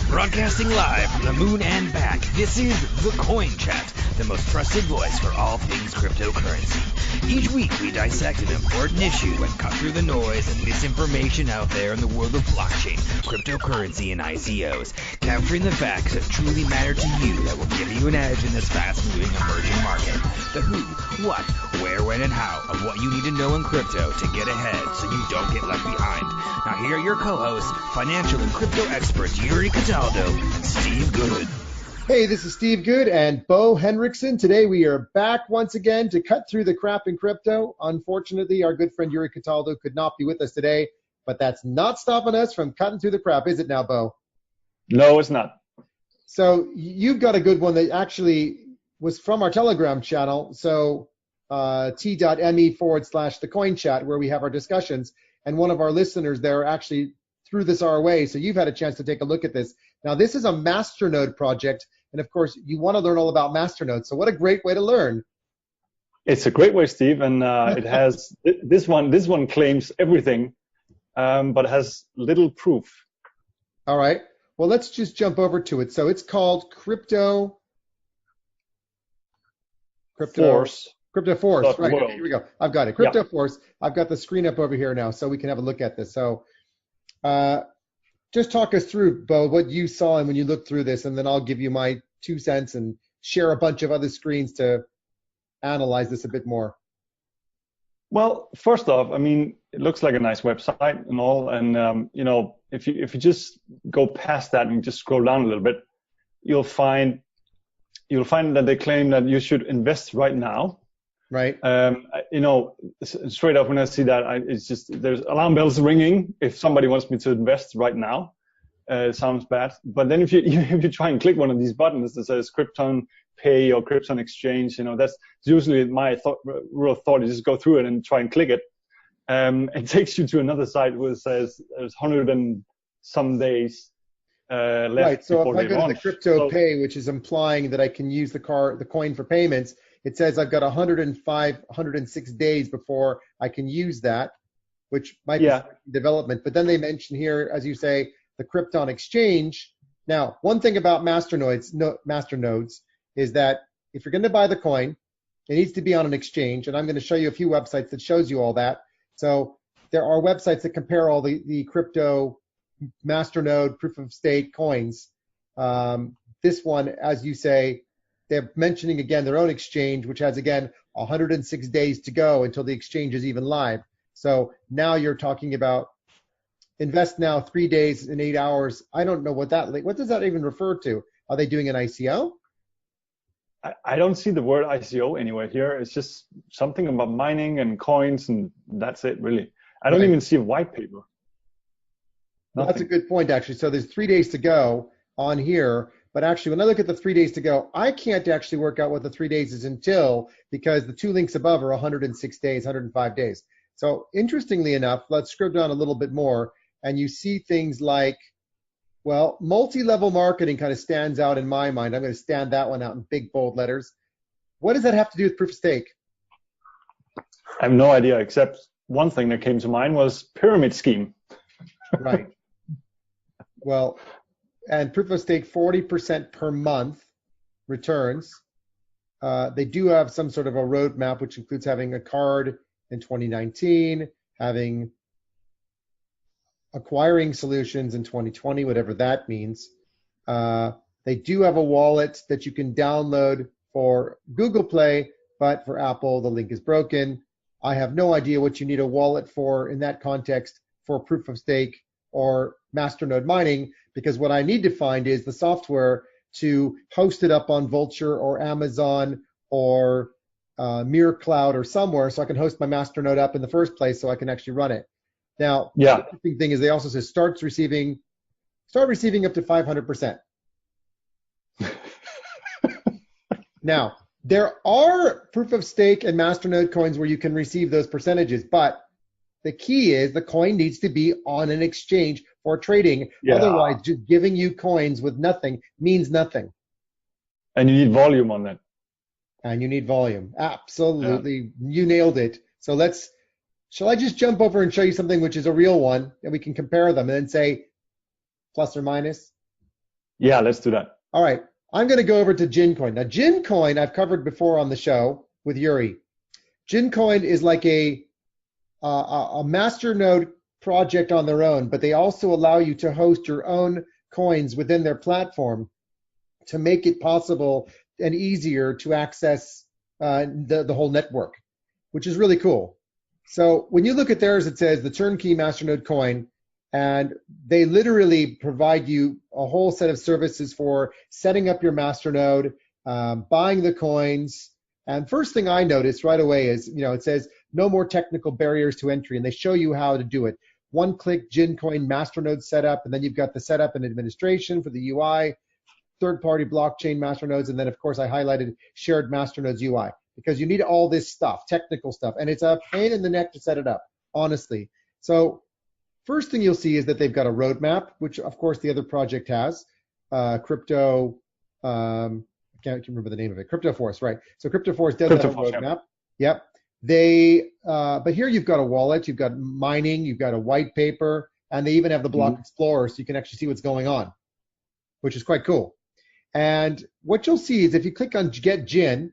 Broadcasting live from the moon and back, this is The Coin Chat, the most trusted voice for all things cryptocurrency. Each week we dissect an important issue and cut through the noise and misinformation out there in the world of blockchain, cryptocurrency, and ICOs, capturing the facts that truly matter to you that will give you an edge in this fast-moving emerging market. The who, what, where, when, and how of what you need to know in crypto to get ahead so you don't get left behind. Now here are your co-hosts, financial and crypto experts Yuri Cataldo and Steve Good. Hey, this is Steve Good and Bo Henriksen. Today we are back once again to cut through the crap in crypto. Unfortunately, our good friend Yuri Cataldo could not be with us today, but that's not stopping us from cutting through the crap, is it now, Bo? No, it's not. So you've got a good one that actually was from our Telegram channel, so t.me/the coin chat, where we have our discussions, and one of our listeners there actually threw this our way, so you've had a chance to take a look at this. Now, this is a Masternode project, and of course, you want to learn all about Masternode, so what a great way to learn. It's a great way, Steve, and it has this one claims everything, but has little proof. All right. Well, let's just jump over to it. So it's called Cryptoforce. Cryptoforce. Right. Okay, here we go. I've got it. Cryptoforce. Yeah. I've got the screen up over here now, so we can have a look at this. So just talk us through, Bo, what you saw and when you looked through this, and then I'll give you my 2 cents and share a bunch of other screens to analyze this a bit more. Well, first off, I mean, it looks like a nice website and all, and you know, if you just go past that and just scroll down a little bit, you'll find that they claim that you should invest right now. Right. You know, straight up when I see that, it's just there's alarm bells ringing. If somebody wants me to invest right now, it sounds bad. But then if you try and click one of these buttons that says Krypton Pay or Krypton Exchange, you know, that's usually my rule of thought is just go through it and try and click it. It takes you to another site where it says there's 100 and some days left. Right. So before if I go to the Crypto Pay, which is implying that I can use the coin for payments, it says I've got 106 days before I can use that, which might be development. But then they mention here, as you say, the Krypton Exchange. Now, one thing about Masternodes is that if you're going to buy the coin, it needs to be on an exchange. And I'm going to show you a few websites that shows you all that. So there are websites that compare all the crypto Masternode proof of stake coins. This one, as you say, they're mentioning again their own exchange, which has again 106 days to go until the exchange is even live. So now you're talking about invest now 3 days and 8 hours. I don't know what does that even refer to? Are they doing an ICO? I don't see the word ICO anywhere here. It's just something about mining and coins, and that's it really. I don't even see a white paper. Well, that's a good point, actually. So there's 3 days to go on here. But actually, when I look at the 3 days to go, I can't actually work out what the 3 days is because the 2 links above are 106 days, 105 days. So interestingly enough, let's scroll down a little bit more, and you see things like, well, multi-level marketing kind of stands out in my mind. I'm going to stand that one out in big, bold letters. What does that have to do with proof of stake? I have no idea, except one thing that came to mind was pyramid scheme. Right. Well, and proof of stake 40% per month returns. They do have some sort of a roadmap, which includes having a card in 2019, having acquiring solutions in 2020, whatever that means. They do have a wallet that you can download for Google Play, but for Apple, the link is broken. I have no idea what you need a wallet for in that context for proof of stake or Masternode mining, because what I need to find is the software to host it up on Vultr or Amazon or Mirror Cloud or somewhere so I can host my Masternode up in the first place so I can actually run it. Now, the interesting thing is they also say start receiving up to 500%. Now, there are proof of stake and Masternode coins where you can receive those percentages, but the key is the coin needs to be on an exchange for trading. Otherwise, just giving you coins with nothing means nothing. And you need volume on that. And you need volume. Absolutely. Yeah. You nailed it. So shall I just jump over and show you something which is a real one, and we can compare them and then say, plus or minus? Yeah, let's do that. All right. I'm going to go over to Gincoin. Now, Gincoin I've covered before on the show with Yuri. Gincoin is like a Masternode project on their own, but they also allow you to host your own coins within their platform to make it possible and easier to access the whole network, which is really cool. So when you look at theirs, it says the turnkey Masternode coin, and they literally provide you a whole set of services for setting up your Masternode, buying the coins. And first thing I noticed right away is, it says no more technical barriers to entry, and they show you how to do it. One-click Gincoin Masternode setup, and then you've got the setup and administration for the UI, third-party blockchain masternodes, and then of course I highlighted shared masternodes UI, because you need all this stuff, technical stuff, and it's a pain in the neck to set it up, honestly. So first thing you'll see is that they've got a roadmap, which of course the other project has, crypto, I can't remember the name of it, Cryptoforce, right? So Cryptoforce does have a roadmap. Yep. But here you've got a wallet, you've got mining, you've got a white paper, and they even have the block explorer, so you can actually see what's going on, which is quite cool. And what you'll see is if you click on Get Gin,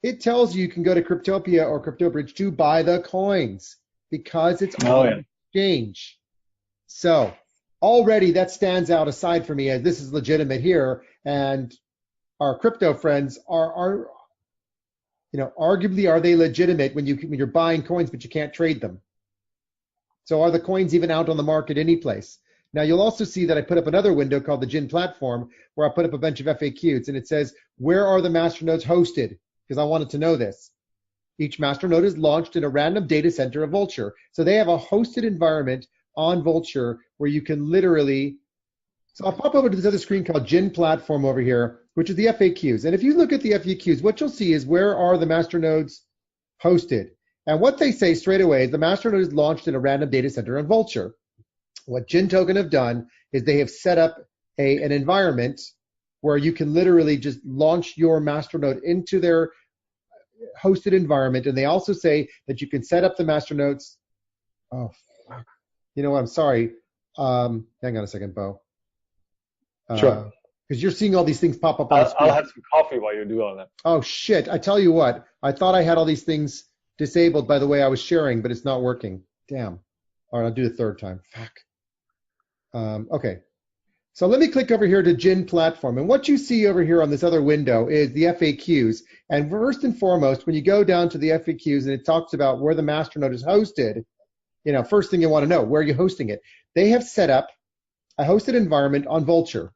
it tells you can go to Cryptopia or CryptoBridge to buy the coins because it's on exchange. So already that stands out aside for me as this is legitimate here, and our crypto friends are arguably, are they legitimate when you're buying coins but you can't trade them? So are the coins even out on the market any place? Now you'll also see that I put up another window called the Gin platform where I put up a bunch of FAQs, and it says, where are the masternodes hosted? Because I wanted to know this. Each masternode is launched in a random data center of Vultr. So they have a hosted environment on Vultr where you can literally, so I'll pop over to this other screen called Gin platform over here, which is the FAQs. And if you look at the FAQs, what you'll see is where are the masternodes hosted? And what they say straight away is the masternode is launched in a random data center on Vultr. What Gin Token have done is they have set up an environment where you can literally just launch your masternode into their hosted environment. And they also say that you can set up the masternodes. Oh, fuck. You know what? I'm sorry. Hang on a second, Bo. Sure. Because you're seeing all these things pop up on the screen. I'll have some coffee while you do all that. Oh, shit. I tell you what. I thought I had all these things disabled by the way I was sharing, but it's not working. Damn. All right, I'll do it a third time. Fuck. Okay. So let me click over here to Gin platform. And what you see over here on this other window is the FAQs. And first and foremost, when you go down to the FAQs and it talks about where the masternode is hosted, first thing you want to know, where are you hosting it? They have set up a hosted environment on Vultr.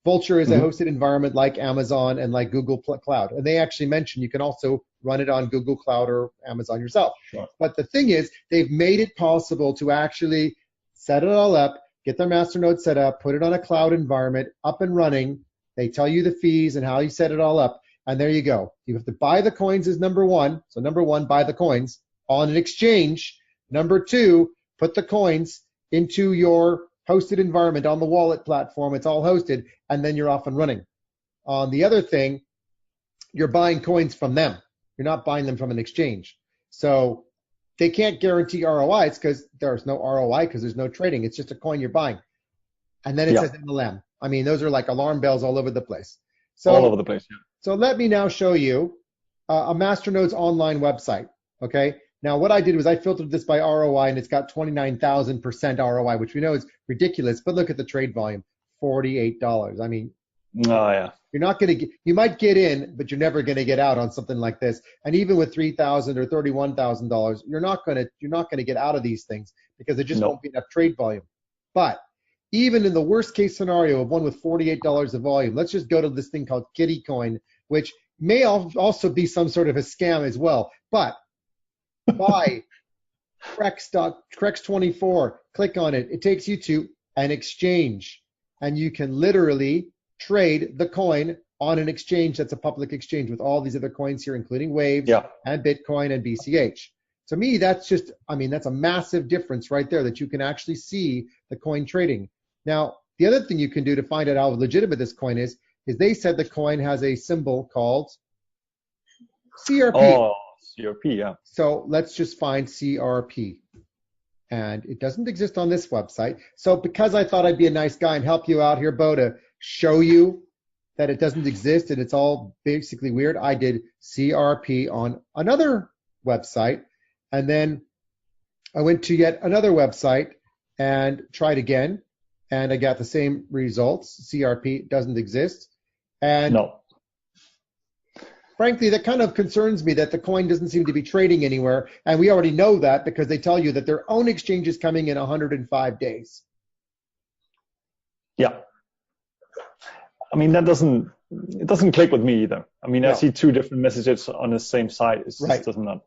Vultr is a hosted environment like Amazon and like Google Cloud. And they actually mention you can also run it on Google Cloud or Amazon yourself. Sure. But the thing is, they've made it possible to actually set it all up, get their masternode set up, put it on a cloud environment, up and running. They tell you the fees and how you set it all up. And there you go. You have to buy the coins is number one. So number one, buy the coins on an exchange. Number two, put the coins into your hosted environment on the wallet platform. It's all hosted, and then you're off and running. On the other thing, you're buying coins from them. You're not buying them from an exchange. So they can't guarantee ROIs because there's no ROI because there's no trading. It's just a coin you're buying. And then it says MLM. I mean, those are like alarm bells all over the place. So, all over the place, yeah. So let me now show you a Masternode's online website, okay? Now, what I did was I filtered this by ROI, and it's got 29,000% ROI, which we know is ridiculous. But look at the trade volume, $48. I mean, you're not going to get, you might get in, but you're never going to get out on something like this. And even with $3,000 or $31,000, you're not going to get out of these things because there just won't be enough trade volume. But even in the worst case scenario of one with $48 of volume, let's just go to this thing called Kitty Coin, which may also be some sort of a scam as well. But buy Crex24, click on it. It takes you to an exchange, and you can literally trade the coin on an exchange that's a public exchange with all these other coins here, including Waves and Bitcoin and BCH. To me, that's just, I mean, that's a massive difference right there that you can actually see the coin trading. Now, the other thing you can do to find out how legitimate this coin is they said the coin has a symbol called CRP. Oh, CRP, yeah. So let's just find CRP. And it doesn't exist on this website. So because I thought I'd be a nice guy and help you out here, Bo, to show you that it doesn't exist and it's all basically weird, I did CRP on another website. And then I went to yet another website and tried again. And I got the same results. CRP doesn't exist. And No. Frankly, that kind of concerns me that the coin doesn't seem to be trading anywhere. And we already know that because they tell you that their own exchange is coming in 105 days. Yeah. I mean, it doesn't click with me either. I mean, no. I see two different messages on the same site. It just does not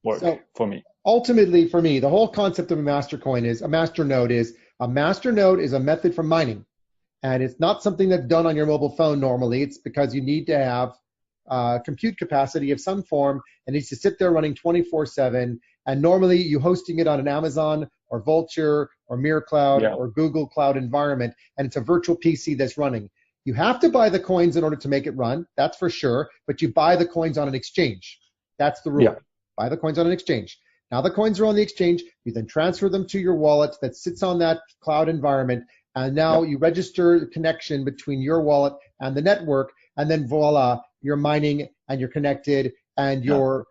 work for me. Ultimately, for me, the whole concept of a Masternode is a masternode is a method for mining. And it's not something that's done on your mobile phone normally. It's because you need to have compute capacity of some form, and it needs to sit there running 24/7. And normally you hosting it on an Amazon or Vultr or Mirror Cloud or Google Cloud environment, and it's a virtual PC that's running. You have to buy the coins in order to make it run, that's for sure, but you buy the coins on an exchange. That's the rule. Yeah. Buy the coins on an exchange. Now the coins are on the exchange, you then transfer them to your wallet that sits on that cloud environment, and now you register the connection between your wallet and the network, and then voila, you're mining and you're connected and you're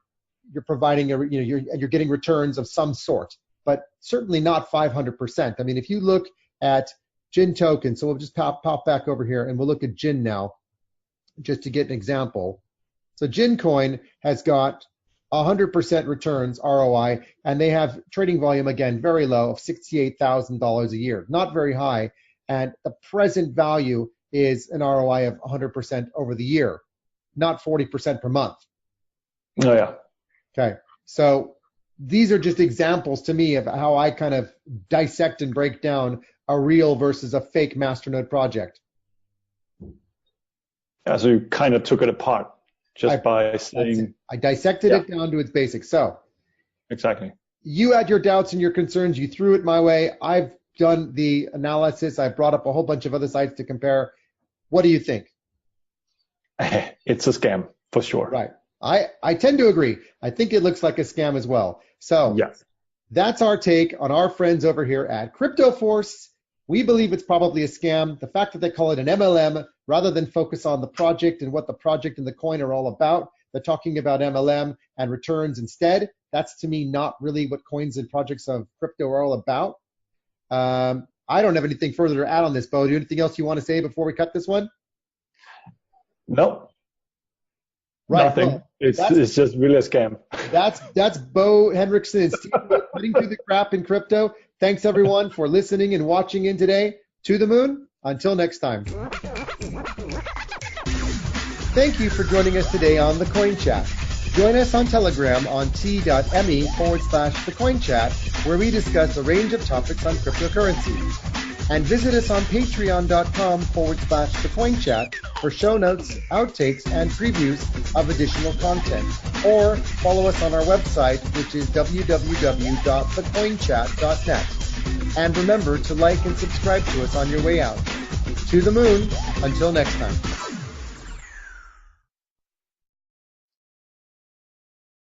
providing you're getting returns of some sort, but certainly not 500%. I mean, if you look at Gin token, so we'll just pop back over here and we'll look at Gin now, just to get an example. So Gin coin has got 100% returns ROI, and they have trading volume, again, very low, of $68,000 a year, not very high, and the present value is an ROI of 100% over the year, not 40% per month. Oh, yeah. Okay, so these are just examples to me of how I kind of dissect and break down a real versus a fake Masternode project. Yeah, so you kind of took it apart just by saying... I dissected it down to its basics. So exactly. You had your doubts and your concerns. You threw it my way. I've done the analysis. I brought up a whole bunch of other sites to compare. What do you think? It's a scam, for sure. Right. I tend to agree. I think it looks like a scam as well. So that's our take on our friends over here at Cryptoforce. We believe it's probably a scam. The fact that they call it an MLM rather than focus on the project and what the project and the coin are all about, they're talking about MLM and returns instead. That's, to me, not really what coins and projects of crypto are all about. I don't have anything further to add on this, Bo. Do you have anything else you want to say before we cut this one? No. Right. Nothing. Well, it's just really a scam. That's Bo Henriksen and Steve cutting through the crap in crypto. Thanks, everyone, for listening and watching in today. To the moon. Until next time. Thank you for joining us today on The Coin Chat. Join us on Telegram on t.me/thecoinchat, where we discuss a range of topics on cryptocurrency. And visit us on patreon.com/thecoinchat for show notes, outtakes, and previews of additional content. Or follow us on our website, which is www.thecoinchat.net. And remember to like and subscribe to us on your way out. To the moon. Until next time.